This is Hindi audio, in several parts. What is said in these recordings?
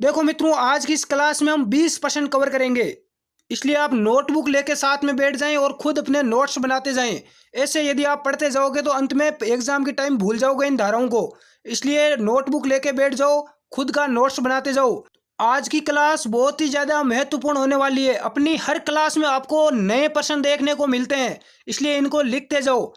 देखो मित्रों, आज की इस क्लास में हम 20% कवर करेंगे। इसलिए आप नोटबुक लेके साथ में बैठ जाएं और खुद अपने नोट्स बनाते जाएं। ऐसे यदि आप पढ़ते जाओगे तो अंत में एग्जाम के टाइम भूल जाओगे इन धाराओं को। इसलिए नोटबुक लेके बैठ जाओ, खुद का नोट्स बनाते जाओ। आज की क्लास बहुत ही ज़्यादा महत्वपूर्ण होने वाली है। अपनी हर क्लास में आपको नए प्रश्न देखने को मिलते हैं, इसलिए इनको लिखते जाओ।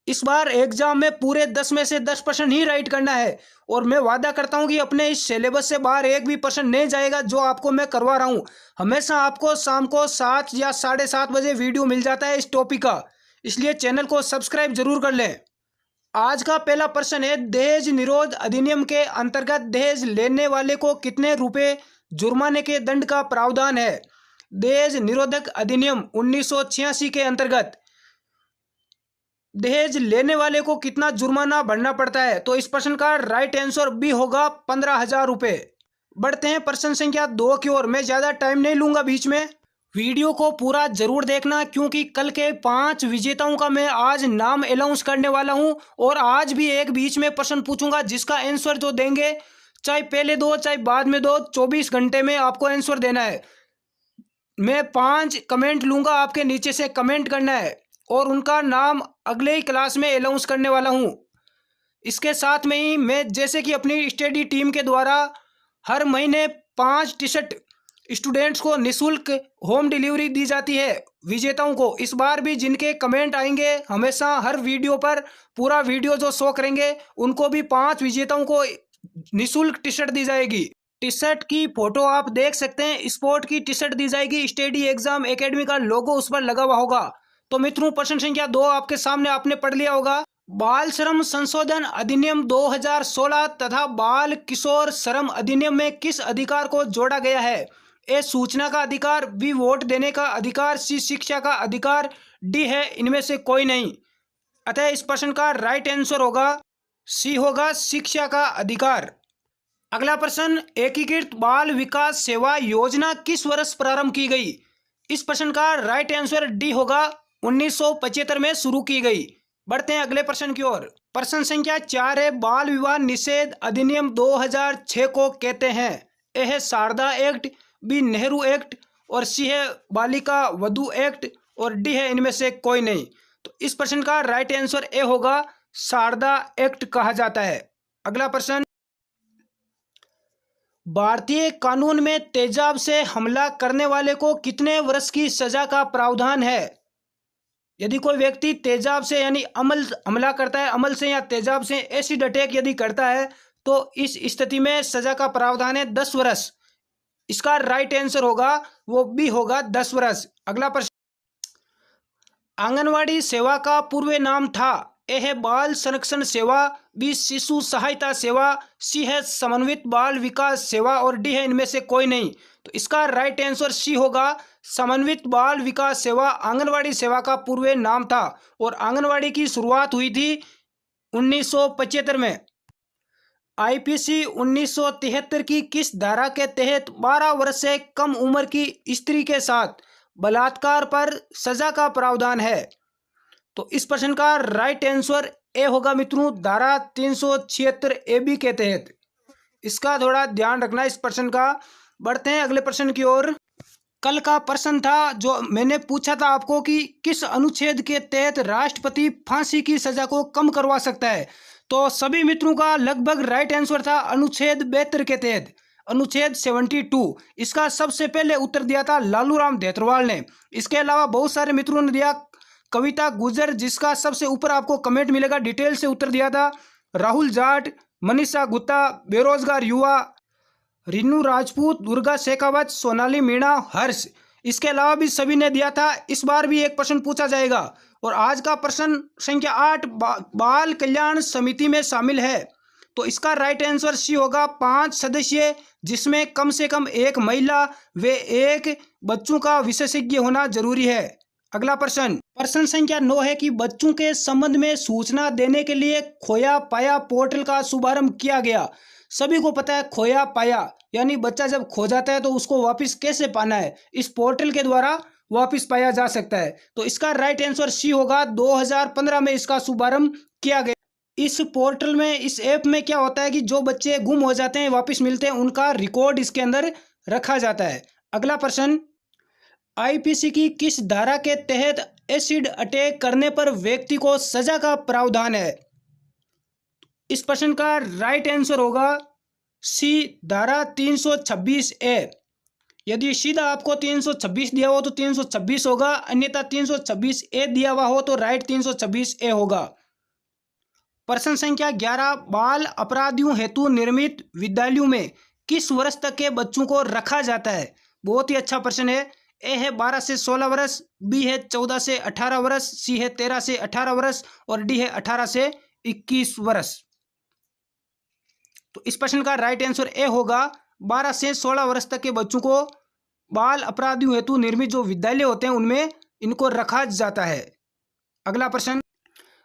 इस बार एग्जाम में पूरे 10 में से 10% ही राइट करना है। और मैं वादा करता हूं कि अपने इस सिलेबस से बाहर एक भी प्रश्न नहीं जाएगा जो आपको मैं करवा रहा हूं। हमेशा आपको शाम को 7 या 7:30 बजे वीडियो मिल जाता है इस टॉपिक का। इसलिए चैनल को सब्सक्राइब जरूर कर लें। आज का पहला प्रश्न है, दहेज निरोध अधिनियम के अंतर्गत दहेज लेने वाले को कितने रुपए जुर्माने के दंड का प्रावधान है। दहेज निरोधक अधिनियम 1986 के अंतर्गत दहेज लेने वाले को कितना जुर्माना भरना पड़ता है। तो इस प्रश्न का राइट आंसर बी होगा 15,000 रुपये। बढ़ते हैं प्रश्न संख्या 2 की ओर। मैं ज़्यादा टाइम नहीं लूंगा बीच में, वीडियो को पूरा जरूर देखना, क्योंकि कल के 5 विजेताओं का मैं आज नाम अनाउंस करने वाला हूं। और आज भी एक बीच में प्रश्न पूछूंगा जिसका आंसर जो देंगे, चाहे पहले दो चाहे बाद में दो, 24 घंटे में आपको आंसर देना है। मैं 5 कमेंट लूंगा, आपके नीचे से कमेंट करना है और उनका नाम अगले ही क्लास में अनाउंस करने वाला हूं। इसके साथ में ही मैं, जैसे कि अपनी स्टडी टीम के द्वारा हर महीने 5 टी शर्ट स्टूडेंट्स को निःशुल्क होम डिलीवरी दी जाती है विजेताओं को। इस बार भी जिनके कमेंट आएंगे, हमेशा हर वीडियो पर पूरा वीडियो जो शो करेंगे, उनको भी 5 विजेताओं को निःशुल्क टी शर्ट दी जाएगी। टी शर्ट की फोटो आप देख सकते हैं, स्पोर्ट की टी शर्ट दी जाएगी। स्टडी एग्जाम एकेडमी का लोगो उस पर लगा हुआ होगा। तो मित्रों, प्रश्न संख्या 2 आपके सामने, आपने पढ़ लिया होगा। बाल श्रम संशोधन अधिनियम 2016 तथा बाल किशोर श्रम अधिनियम में किस अधिकार को जोड़ा गया है। ए सूचना का अधिकार, बी वोट देने का अधिकार, सी शिक्षा का अधिकार, डी है इनमें से कोई नहीं। अतः इस प्रश्न का राइट आंसर होगा सी, होगा शिक्षा का अधिकार। अगला प्रश्न, एकीकृत बाल विकास सेवा योजना किस वर्ष प्रारंभ की गई। इस प्रश्न का राइट आंसर डी होगा 1975 में शुरू की गई। बढ़ते हैं अगले प्रश्न की ओर। प्रश्न संख्या 4 है, बाल विवाह निषेध अधिनियम 2006 को कहते हैं। ए है Sharda act, B Nehru act, और सी है बालिका वधु एक्ट, और डी है इनमें से कोई नहीं। तो इस प्रश्न का राइट आंसर ए होगा, शारदा एक्ट कहा जाता है। अगला प्रश्न, भारतीय कानून में तेजाब से हमला करने वाले को कितने वर्ष की सजा का प्रावधान है। यदि कोई व्यक्ति तेजाब से यानी अमल हमला करता है, अमल से या तेजाब से एसिड अटैक यदि करता है, तो इस स्थिति में सजा का प्रावधान है 10 वर्ष। इसका राइट आंसर होगा वो बी होगा 10 वर्ष। अगला प्रश्न, आंगनवाड़ी सेवा का पूर्व नाम था। ए है बाल संरक्षण सेवा, बी शिशु सहायता सेवा, सी है समन्वित बाल विकास सेवा, और डी है इनमें से कोई नहीं। तो इसका राइट आंसर सी होगा, समन्वित बाल विकास सेवा आंगनवाड़ी सेवा का पूर्व नाम था। और आंगनवाड़ी की शुरुआत हुई थी 1975 में। आईपीसी 1973 की किस धारा के तहत 12 वर्ष से कम उम्र की स्त्री के साथ बलात्कार पर सजा का प्रावधान है। तो इस प्रश्न का राइट आंसर ए होगा मित्रों, धारा 376 AB के तहत। इसका थोड़ा ध्यान रखना इस प्रश्न का। बढ़ते हैं अगले प्रश्न की ओर। कल का प्रश्न था जो मैंने पूछा था आपको कि किस अनुच्छेद के तहत राष्ट्रपति फांसी की सजा को कम करवा सकता है। तो सभी मित्रों का लगभग राइट आंसर था अनुच्छेद 72 के तहत, अनुच्छेद 72। इसका सबसे पहले उत्तर दिया था लालू राम धेतरवाल ने। इसके अलावा बहुत सारे मित्रों ने दिया, कविता गुजर जिसका सबसे ऊपर आपको कमेंट मिलेगा, डिटेल से उत्तर दिया था, राहुल जाट, मनीषा गुप्ता, बेरोजगार युवा, रिनू राजपूत, दुर्गा शेखावत, सोनाली मीणा, हर्ष। इसके अलावा भी सभी ने दिया था। इस बार भी एक प्रश्न पूछा जाएगा। और आज का प्रश्न संख्या 8 बाल कल्याण समिति में शामिल है। तो इसका राइट आंसर सी होगा, 5 सदस्य जिसमें कम से कम 1 महिला व 1 बच्चों का विशेषज्ञ होना जरूरी है। अगला प्रश्न, प्रश्न संख्या 9 है कि बच्चों के संबंध में सूचना देने के लिए खोया पाया पोर्टल का शुभारंभ किया गया। सभी को पता है खोया पाया यानी बच्चा जब खो जाता है तो उसको वापस कैसे पाना है, इस पोर्टल के द्वारा वापस पाया जा सकता है। तो इसका राइट आंसर सी होगा, 2015 में इसका शुभारंभ किया गया। इस पोर्टल में, इस ऐप में क्या होता है कि जो बच्चे गुम हो जाते हैं वापस मिलते हैं, उनका रिकॉर्ड इसके अंदर रखा जाता है। अगला प्रश्न, आईपीसी की किस धारा के तहत एसिड अटैक करने पर व्यक्ति को सजा का प्रावधान है? इस प्रश्न का राइट आंसर होगा सी, धारा 326 ए। यदि सीधा आपको 326 दिया हो तो 326 होगा, अन्यथा 326 ए दिया हुआ हो तो राइट 326 ए होगा। प्रश्न संख्या 11, बाल अपराधियों हेतु निर्मित विद्यालयों में किस वर्ष तक के बच्चों को रखा जाता है? बहुत ही अच्छा प्रश्न है। ए है 12 से 16 वर्ष, बी है 14 से 18 वर्ष, सी है 13 से 18 वर्ष और डी है 18 से 21 वर्ष। तो इस प्रश्न का राइट आंसर ए होगा, 12 से 16 वर्ष तक के बच्चों को बाल अपराधियों हेतु निर्मित जो विद्यालय होते हैं उनमें इनको रखा जाता है। अगला प्रश्न,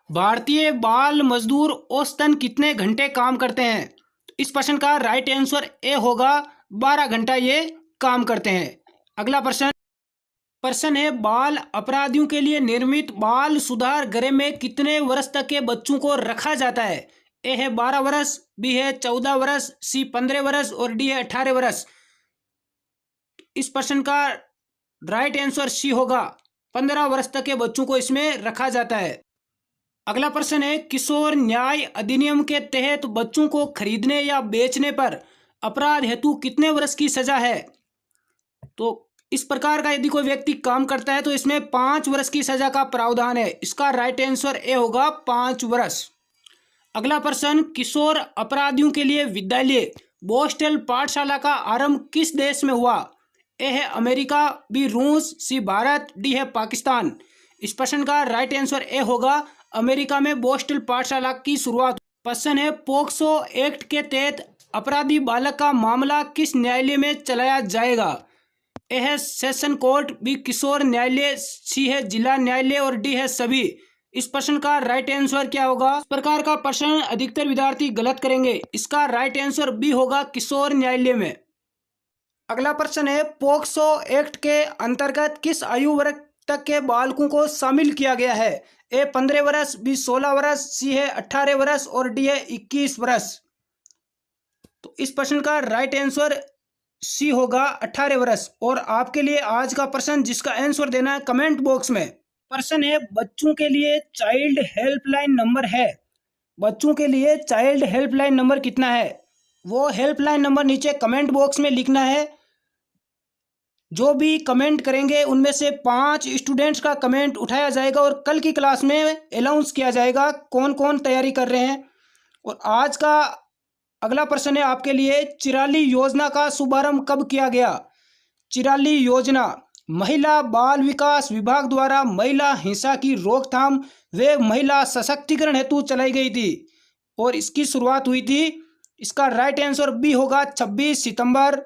भारतीय बाल मजदूर औसतन कितने घंटे काम करते हैं? तो इस प्रश्न का राइट आंसर ए होगा, 12 घंटा ये काम करते हैं। अगला प्रश्न है, बाल अपराधियों के लिए निर्मित बाल सुधार गृह में कितने वर्ष तक के बच्चों को रखा जाता है? ए है 12 वर्ष, बी है 14 वर्ष, सी 15 वर्ष और डी है 18 वर्ष। इस प्रश्न का राइट आंसर सी होगा, 15 वर्ष तक के बच्चों को इसमें रखा जाता है। अगला प्रश्न है, किशोर न्याय अधिनियम के तहत बच्चों को खरीदने या बेचने पर अपराध हेतु कितने वर्ष की सजा है? तो इस प्रकार का यदि कोई व्यक्ति काम करता है तो इसमें 5 वर्ष की सजा का प्रावधान है। इसका राइट आंसर ए होगा, 5 वर्ष। अगला प्रश्न, किशोर अपराधियों के लिए विद्यालय बोस्टल पाठशाला का आरंभ किस देश में हुआ? ए है अमेरिका, बी रूस, सी भारत, डी है पाकिस्तान। इस प्रश्न का राइट आंसर ए होगा, अमेरिका में बोस्टल पाठशाला की शुरुआत। प्रश्न है, पोक्सो एक्ट के तहत अपराधी बालक का मामला किस न्यायालय में चलाया जाएगा? ए है सेशन कोर्ट, बी किशोर न्यायालय, सी है जिला न्यायालय और डी है सभी। इस प्रश्न का राइट आंसर क्या होगा? इस प्रकार का प्रश्न अधिकतर विद्यार्थी गलत करेंगे। इसका राइट आंसर बी होगा, किशोर न्यायालय में। अगला प्रश्न है, पोक्सो एक्ट के अंतर्गत किस आयु वर्ग तक के बालकों को शामिल किया गया है? ए 15 वर्ष, बी 16 वर्ष, सी है 18 वर्ष और डी है 21 वर्ष। तो इस प्रश्न का राइट आंसर सी होगा, 18 वर्ष। और आपके लिए आज का प्रश्न जिसका आंसर देना है कमेंट बॉक्स में। प्रश्न है, बच्चों के लिए चाइल्ड हेल्पलाइन नंबर है, बच्चों के लिए चाइल्ड हेल्पलाइन नंबर कितना है? वो हेल्पलाइन नंबर नीचे कमेंट बॉक्स में लिखना है। जो भी कमेंट करेंगे उनमें से 5 स्टूडेंट्स का कमेंट उठाया जाएगा और कल की क्लास में अनाउंस किया जाएगा कौन कौन तैयारी कर रहे हैं। और आज का अगला प्रश्न है आपके लिए, चिराली योजना का शुभारंभ कब किया गया? चिराली योजना महिला बाल विकास विभाग द्वारा महिला हिंसा की रोकथाम व महिला सशक्तिकरण हेतु चलाई गई थी और इसकी शुरुआत हुई थी। इसका राइट आंसर बी होगा, 26 सितंबर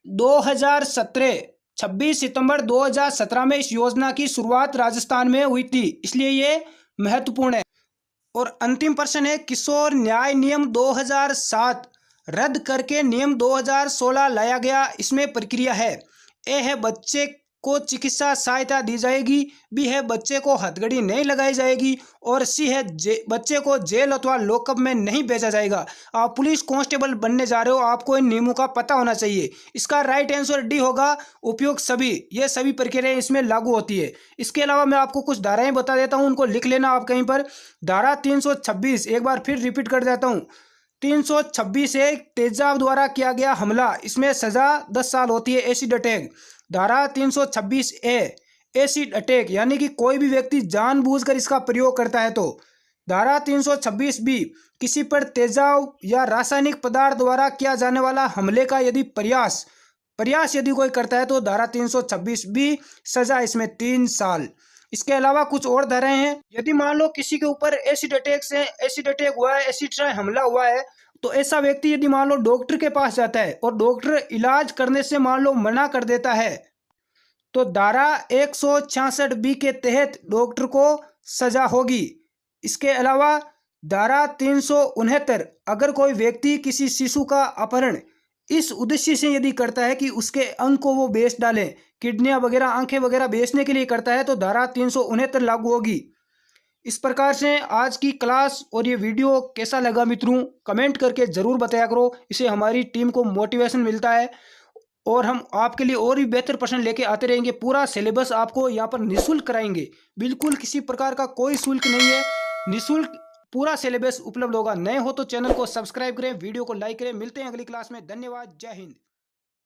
2017। 26 सितंबर 2017 में इस योजना की शुरुआत राजस्थान में हुई थी, इसलिए ये महत्वपूर्ण है। और अंतिम प्रश्न है, किशोर न्याय नियम 2007 रद्द करके नियम 2016 लाया गया, इसमें प्रक्रिया है। ए है बच्चे को चिकित्सा सहायता दी जाएगी, बी है बच्चे को हथकड़ी नहीं लगाई जाएगी और सी है बच्चे को जेल अथवा लॉकअप में नहीं भेजा जाएगा। आप पुलिस कांस्टेबल बनने जा रहे हो, आपको इन नियमों का पता होना चाहिए। इसका राइट आंसर डी होगा, उपयुक्त सभी। ये सभी प्रक्रियाएं इसमें लागू होती है। इसके अलावा मैं आपको कुछ धाराएं बता देता हूँ, उनको लिख लेना आप कहीं पर। धारा 326, एक बार फिर रिपीट कर देता हूँ। 326 है, तेजाब द्वारा किया गया हमला, इसमें सजा 10 साल होती है। एसिड अटैक, धारा 326 ए, एसिड अटैक यानी कि कोई भी व्यक्ति जानबूझकर इसका प्रयोग करता है तो। धारा 326 बी, किसी पर तेजाब या रासायनिक पदार्थ द्वारा किया जाने वाला हमले का यदि प्रयास यदि कोई करता है तो धारा 326 बी, सजा इसमें 3 साल। इसके अलावा कुछ और धाराएं हैं। यदि मान लो किसी के ऊपर एसिड अटैक हुआ है, एसिड से हमला हुआ है, तो ऐसा व्यक्ति यदि मान लो डॉक्टर के पास जाता है और डॉक्टर इलाज करने से मान लो मना कर देता है, तो धारा 166 बी के तहत डॉक्टर को सजा होगी। इसके अलावा धारा 369, अगर कोई व्यक्ति किसी शिशु का अपहरण इस उद्देश्य से यदि करता है कि उसके अंग को वो बेच डाले, किडनियां वगैरह, आंखें वगैरह बेचने के लिए करता है, तो धारा 369 लागू होगी। इस प्रकार से आज की क्लास और ये वीडियो कैसा लगा मित्रों, कमेंट करके ज़रूर बताया करो। इससे हमारी टीम को मोटिवेशन मिलता है और हम आपके लिए और भी बेहतर प्रश्न लेके आते रहेंगे। पूरा सिलेबस आपको यहाँ पर निःशुल्क कराएंगे, बिल्कुल किसी प्रकार का कोई शुल्क नहीं है, निःशुल्क पूरा सिलेबस उपलब्ध होगा। नए हो तो चैनल को सब्सक्राइब करें, वीडियो को लाइक करें। मिलते हैं अगली क्लास में। धन्यवाद। जय हिंद।